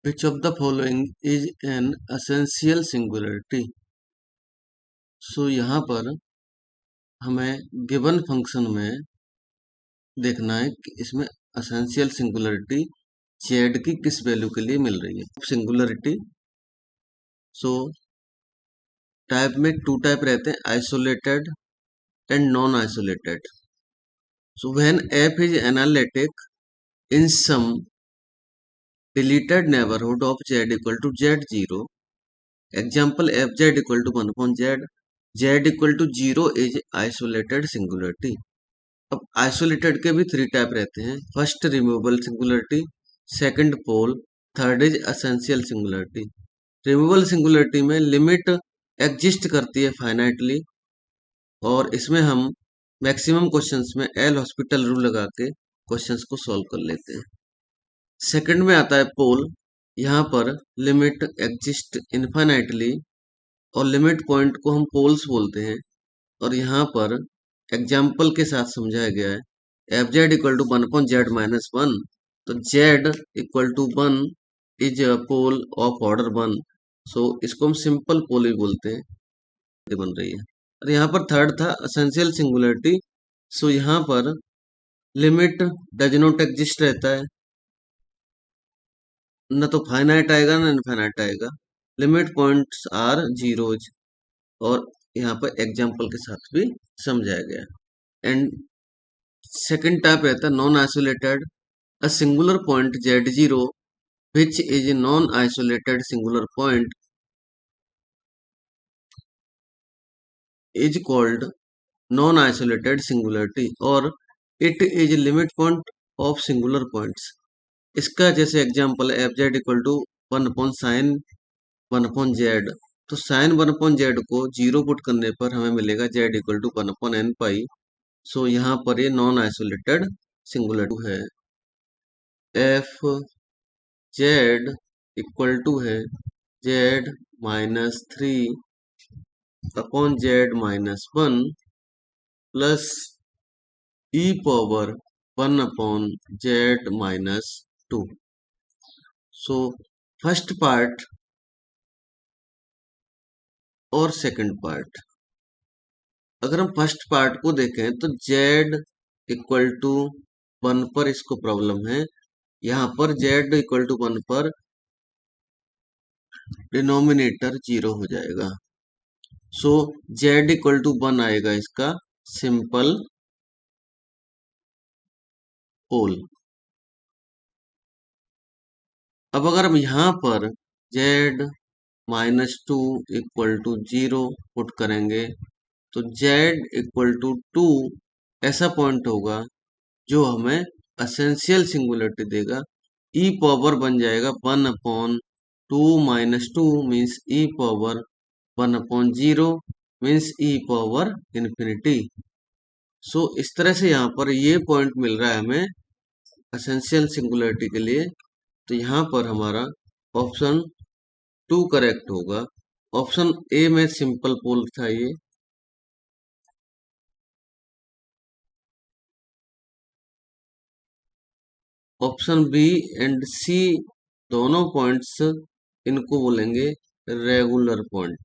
Which of the following is an essential singularity? सो यहाँ पर हमें गिवन फंक्शन में देखना है कि इसमें एसेंशियल सिंगुलरिटी जेड की किस वैल्यू के लिए मिल रही है। सिंगुलरिटी सो टाइप में टू टाइप रहते हैं, isolated and non isolated. So when f is analytic in some deleted neighbourhood of z equal to z zero, example f z equal to 1/z, z equal to zero is isolated singularity. अब isolated के भी three type रहते हैं, first removable singularity, second pole, third is essential singularity. Removable singularity में limit exist करती है finitely, और इसमें हम मैक्सिमम क्वेश्चंस में एल हॉस्पिटल रूल लगा के क्वेश्चंस को सॉल्व कर लेते हैं। सेकंड में आता है पोल, यहाँ पर लिमिट एग्जिस्ट इनफाइनाइटली और लिमिट पॉइंट को हम पोल्स बोलते हैं, और यहाँ पर एग्जाम्पल के साथ समझाया गया है। F z equal to 1/z-1, तो z equal to 1 is a pole of order 1, so इसको हम सिंपल पोल ही बोलते हैं, ये बन रही है। और यहाँ पर थर्ड था एसेंशियल सिंगुलरिटी, सो यहाँ पर लिमिट डज नॉट एग्जिस्ट रहता है, न तो फाइनाइट आएगा ना इनफाइनाइट आएगा, लिमिट पॉइंट्स आर जीरोज, और यहाँ पर एग्जाम्पल के साथ भी समझाया गया। एंड सेकेंड टाइप रहता है non isolated, a singular point z zero which is non isolated singular point is called non isolated singularity, और it is limit point of singular points. इसका जैसे example f z equal to 1/sin 1/z, तो sin 1/z को zero put करने पर हमें मिलेगा z equal to 1/n पाई, सो यहाँ पर ये नॉन आइसोलेटेड सिंगुलरिटी है। एफ जेड इक्वल टू है z-3/z-1 plus e power 1/z-2। So first part और सेकंड पार्ट, अगर हम फर्स्ट पार्ट को देखें तो z इक्वल टू 1 पर इसको प्रॉब्लम है, यहाँ पर z इक्वल टू 1 पर डिनोमिनेटर जीरो हो जाएगा, सो z इक्वल टू 1 आएगा इसका सिंपल पोल। अब अगर हम यहाँ पर z-2 इक्वल टू 0 पुट करेंगे तो z इक्वल टू 2 ऐसा पॉइंट होगा जो हमें एसेंशियल सिंगुलरिटी देगा। e पावर बन जाएगा 1/2 - 2 means e power 1/0 means e power infinity. So इस तरह से यहाँ पर ये पॉइंट मिल रहा है हमें एसेंशियल सिंगुलरिटी के लिए, तो यहाँ पर हमारा ऑप्शन 2 करेक्ट होगा। ऑप्शन ए में सिंपल पोल था ये। ऑप्शन बी एंड सी दोनों पॉइंट्स इनको बोलेंगे रेगुलर पॉइंट।